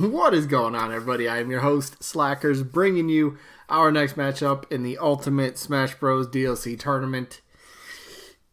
What is going on, everybody? I am your host, Slackerz, bringing you our next matchup in the Ultimate Smash Bros. DLC tournament.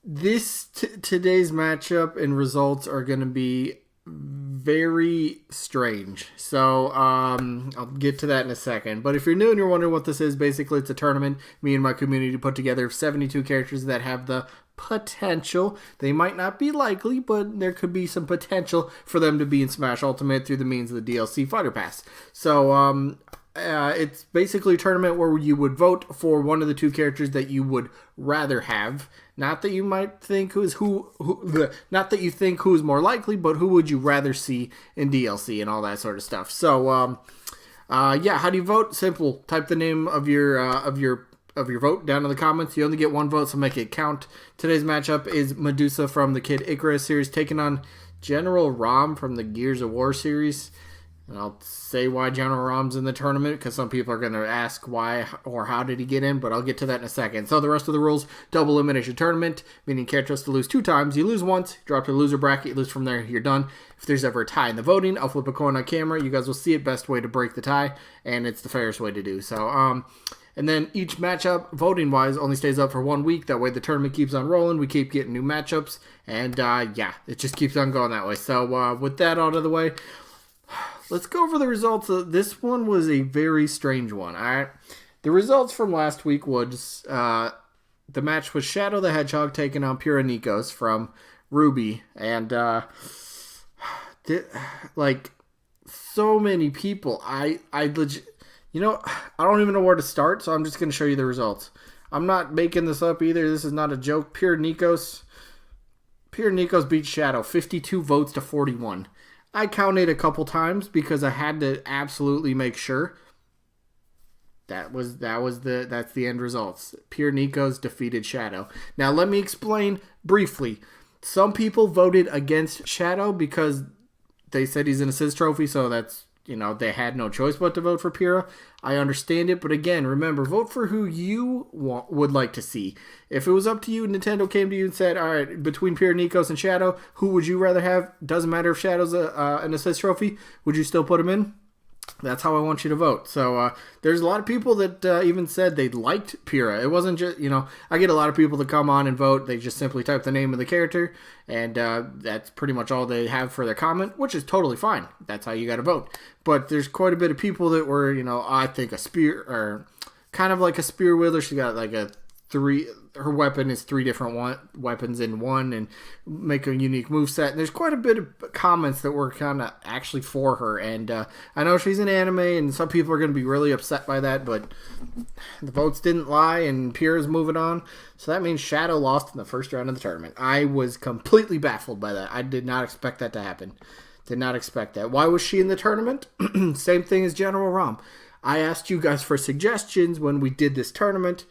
Today's matchup and results are going to be very strange. So, I'll get to that in a second. But if you're new and you're wondering what this is, basically it's a tournament me and my community put together of 72 characters that have the potential. They might not be likely, but there could be some potential for them to be in Smash Ultimate through the means of the DLC Fighter Pass. So, it's basically a tournament where you would vote for one of the two characters that you would rather have. Not that you might think not that you think who's more likely, but who would you rather see in DLC and all that sort of stuff. So, how do you vote? Simple. Type the name of your vote down in the comments. You only get one vote, so make it count. Today's matchup is Medusa from the Kid Icarus series taking on General Raam from the Gears of War series. And I'll say why General Raam's in the tournament, because some people are going to ask why or how did he get in, but I'll get to that in a second. So the rest of the rules, double elimination tournament, meaning character has to lose 2 times. You lose once, drop to the loser bracket, you lose from there, you're done. If there's ever a tie in the voting, I'll flip a coin on camera. You guys will see it, best way to break the tie, and it's the fairest way to do. So, and then each matchup, voting-wise, only stays up for 1 week. That way the tournament keeps on rolling. We keep getting new matchups, and it just keeps on going that way. So with that out of the way, let's go over the results. This one was a very strange one. All right, the results from last week was the match was Shadow the Hedgehog taking on Pura Nikos from Ruby, and so many people. I legit, I don't even know where to start, so I'm just going to show you the results. I'm not making this up either. This is not a joke. Pura Nikos beat Shadow 52 votes to 41. I counted a couple times because I had to absolutely make sure. That's the end results. Pure Nikos defeated Shadow. Now let me explain briefly. Some people voted against Shadow because they said he's an assist trophy, so that's, they had no choice but to vote for Pura. I understand it, but again, remember, vote for who you would like to see. If it was up to you, Nintendo came to you and said, all right, between Pura Nikos and Shadow, who would you rather have? Doesn't matter if Shadow's an assist trophy. Would you still put him in? That's how I want you to vote. So there's a lot of people that even said they liked Pura. It wasn't just, I get a lot of people that come on and vote. They just simply type the name of the character, and that's pretty much all they have for their comment, which is totally fine. That's how you got to vote. But there's quite a bit of people that were, I think a spear, or kind of like a spear wielder. She got like her weapon is 3 different weapons in one, and make a unique moveset. And there's quite a bit of comments that were kind of actually for her. And I know she's an anime, and some people are going to be really upset by that, but the votes didn't lie, and Pura's moving on. So that means Shadow lost in the first round of the tournament. I was completely baffled by that. I did not expect that to happen. Did not expect that. Why was she in the tournament? Same thing as General Raam. I asked you guys for suggestions when we did this tournament.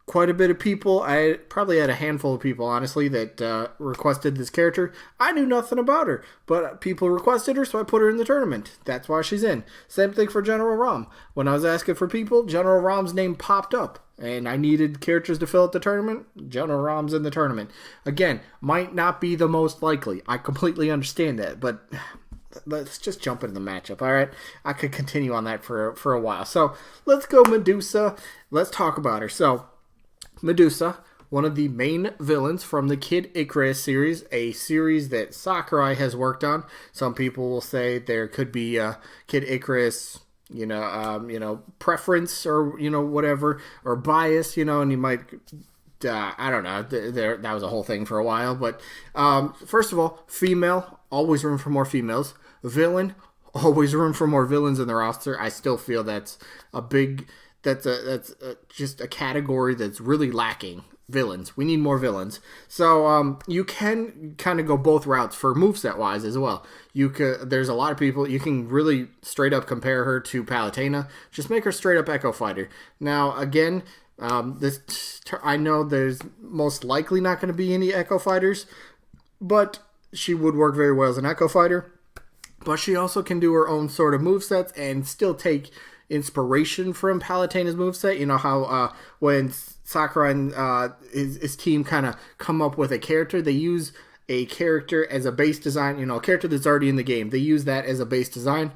Quite a bit of people. I probably had a handful of people, honestly, that requested this character. I knew nothing about her, but people requested her, so I put her in the tournament. That's why she's in. Same thing for General Raam. When I was asking for people, General Raam's name popped up, and I needed characters to fill out the tournament. General Raam's in the tournament. Again, might not be the most likely. I completely understand that, but let's just jump into the matchup, all right? I could continue on that for a while. So let's go Medusa. Let's talk about her. So Medusa, one of the main villains from the Kid Icarus series, a series that Sakurai has worked on. Some people will say there could be a Kid Icarus, preference or, whatever, or bias, and you might, I don't know, that was a whole thing for a while. But first of all, female, always room for more females. Villain, always room for more villains in the roster. I still feel that's just a category that's really lacking. Villains. We need more villains. So you can kind of go both routes for moveset wise as well. There's a lot of people, you can really straight up compare her to Palutena. Just make her straight up Echo Fighter. Now again, I know there's most likely not going to be any Echo Fighters, but she would work very well as an Echo Fighter. But she also can do her own sort of movesets and still take inspiration from Palutena's moveset. You know how when Sakurai and his team kind of come up with a character, they use a character as a base design, a character that's already in the game. They use that as a base design.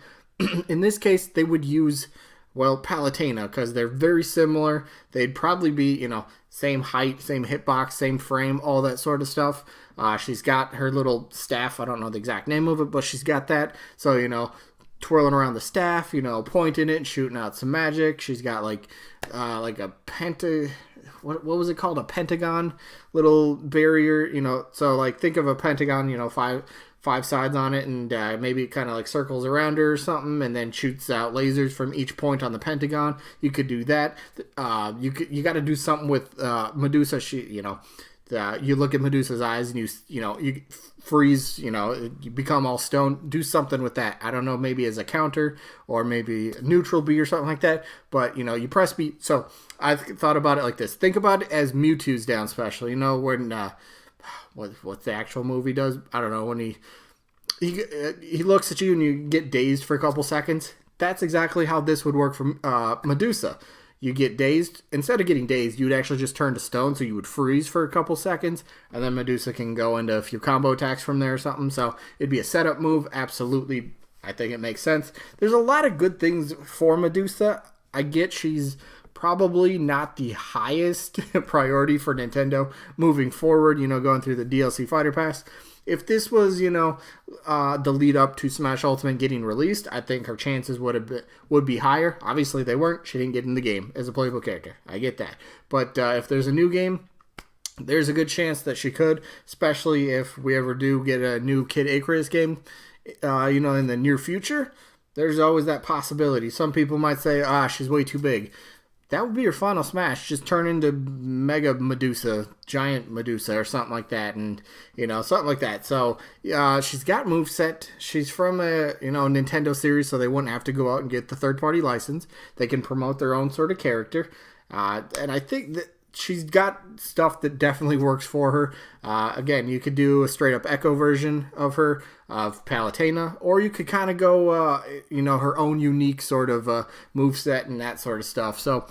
In this case, they would use, well, Palutena, because they're very similar. They'd probably be, same height, same hitbox, same frame, all that sort of stuff. She's got her little staff. I don't know the exact name of it, but she's got that. So, twirling around the staff, pointing it and shooting out some magic. She's got like a what was it called? A pentagon little barrier, so like think of a pentagon, five sides on it, and maybe it kind of like circles around her or something, and then shoots out lasers from each point on the pentagon. You could do that. You got to do something with Medusa. You look at Medusa's eyes and you freeze, you become all stone. Do something with that. I don't know, maybe as a counter or maybe neutral B or something like that. But, you press B. So I've thought about it like this. Think about it as Mewtwo's down special. When, what the actual movie does? I don't know. When he looks at you and you get dazed for a couple seconds. That's exactly how this would work for Medusa. You get dazed. Instead of getting dazed, you would actually just turn to stone, so you would freeze for a couple seconds, and then Medusa can go into a few combo attacks from there or something. So it'd be a setup move. Absolutely, I think it makes sense. There's a lot of good things for Medusa. I get she's probably not the highest priority for Nintendo moving forward, going through the DLC Fighter Pass. If this was, the lead up to Smash Ultimate getting released, I think her chances would be higher. Obviously, they weren't. She didn't get in the game as a playable character. I get that. But if there's a new game, there's a good chance that she could, especially if we ever do get a new Kid Icarus game, in the near future. There's always that possibility. Some people might say, she's way too big. That would be your final Smash. Just turn into Mega Medusa, Giant Medusa, or something like that, and something like that. So she's got moveset. She's from a Nintendo series, so they wouldn't have to go out and get the third-party license. They can promote their own sort of character, and I think that she's got stuff that definitely works for her. Again, you could do a straight-up Echo version of her, of Palutena, or you could kind of go, her own unique sort of moveset and that sort of stuff. So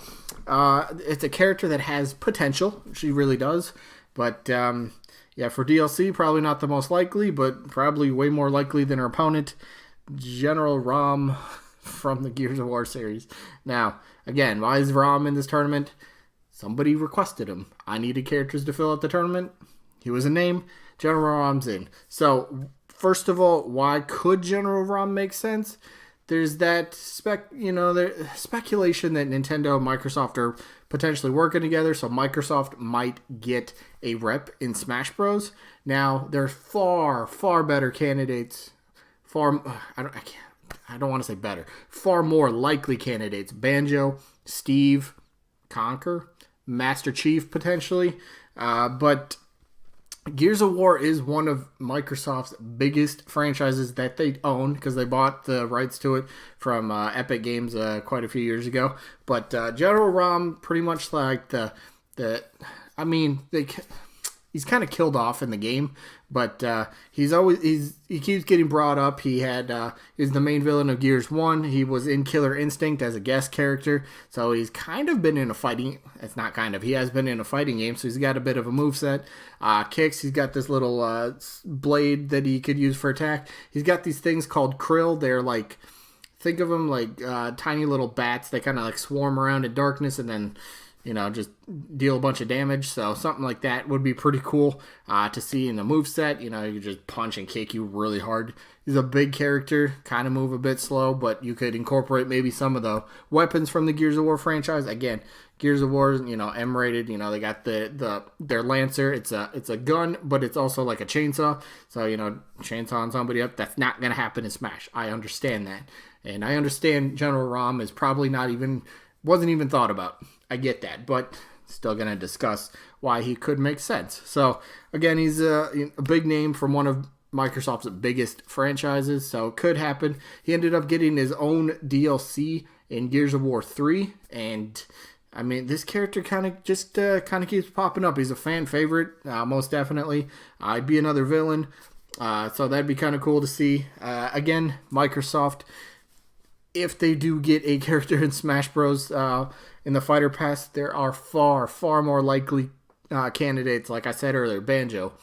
it's a character that has potential. She really does. But, for DLC, probably not the most likely, but probably way more likely than her opponent, General Raam from the Gears of War series. Now, again, why is Raam in this tournament? Somebody requested him. I needed characters to fill out the tournament. He was a name. General Raam's in. So, first of all, why could General Raam make sense? There's that speculation that Nintendo and Microsoft are potentially working together, so Microsoft might get a rep in Smash Bros. Now, there are far, far better candidates. I don't want to say better. Far more likely candidates. Banjo, Steve, Conker, Master Chief potentially, but Gears of War is one of Microsoft's biggest franchises that they own because they bought the rights to it from Epic Games quite a few years ago. But General Raam, pretty much like he's kind of killed off in the game, but he keeps getting brought up. He's the main villain of Gears 1. He was in Killer Instinct as a guest character, so he's kind of been in a fighting. It's not kind of. He has been in a fighting game, so he's got a bit of a moveset. Kicks. He's got this little blade that he could use for attack. He's got these things called krill. They're like, think of them like tiny little bats. They kind of like swarm around in darkness and then just deal a bunch of damage. So something like that would be pretty cool to see in the moveset. You just punch and kick you really hard. He's a big character, kind of move a bit slow, but you could incorporate maybe some of the weapons from the Gears of War franchise. Again, Gears of War, M-rated. They got their Lancer. It's a gun, but it's also like a chainsaw. So chainsawing somebody up, that's not gonna happen in Smash. I understand that, and I understand General Raam is probably wasn't even thought about. I get that, but still going to discuss why he could make sense. So, again, he's a big name from one of Microsoft's biggest franchises, so it could happen. He ended up getting his own DLC in Gears of War 3, and, this character kind of keeps popping up. He's a fan favorite, most definitely. I'd be another villain, so that'd be kind of cool to see. Again, Microsoft, if they do get a character in Smash Bros. In the Fighter Pass, there are far, far more likely candidates, like I said earlier, Banjo,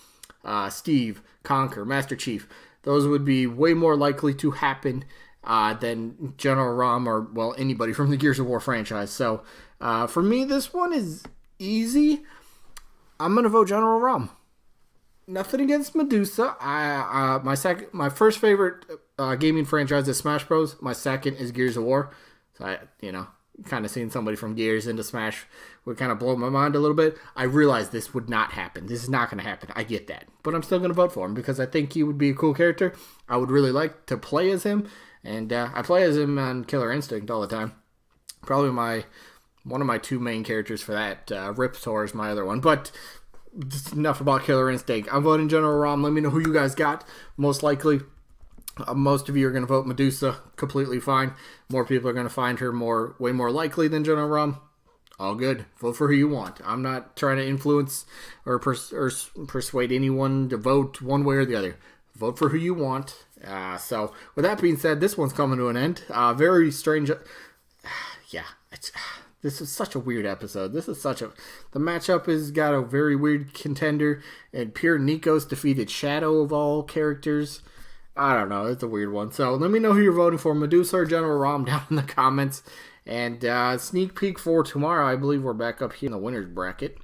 Steve, Conker, Master Chief. Those would be way more likely to happen than General Raam or, well, anybody from the Gears of War franchise. So for me, this one is easy. I'm going to vote General Raam. Nothing against Medusa. My first favorite gaming franchise is Smash Bros. My second is Gears of War. So kind of seeing somebody from Gears into Smash would kind of blow my mind a little bit. I realized this would not happen. This is not going to happen. I get that. But I'm still going to vote for him because I think he would be a cool character. I would really like to play as him. And I play as him on Killer Instinct all the time. Probably one of my two main characters for that. Riptor is my other one. But just enough about Killer Instinct. I'm voting General Raam. Let me know who you guys got. Most likely, most of you are going to vote Medusa. Completely fine. More people are going to find her way more likely than General Raam. All good. Vote for who you want. I'm not trying to influence or persuade anyone to vote one way or the other. Vote for who you want. So, with that being said, this one's coming to an end. Very strange. Yeah, this is such a weird episode. The matchup has got a very weird contender, and pure Nikos defeated Shadow of all characters. I don't know. It's a weird one. So let me know who you're voting for, Medusa or General Raam, down in the comments. And sneak peek for tomorrow. I believe we're back up here in the winner's bracket.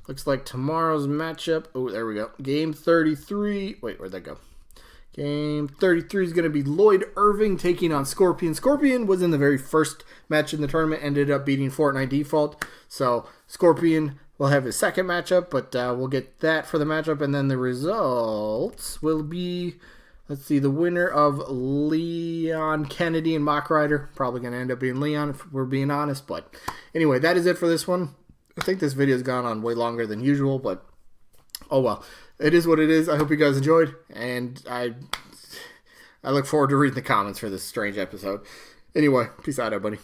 Looks like tomorrow's matchup. Oh, there we go. Game 33. Wait, where'd that go? Game 33 is going to be Lloyd Irving taking on Scorpion. Scorpion was in the very first match in the tournament, ended up beating Fortnite Default. So Scorpion will have his second matchup, but we'll get that for the matchup. And then the results will be, let's see, the winner of Leon Kennedy and Mock Rider. Probably going to end up being Leon if we're being honest. But anyway, that is it for this one. I think this video's gone on way longer than usual, but oh well. It is what it is. I hope you guys enjoyed, and I look forward to reading the comments for this strange episode. Anyway, peace out, everybody.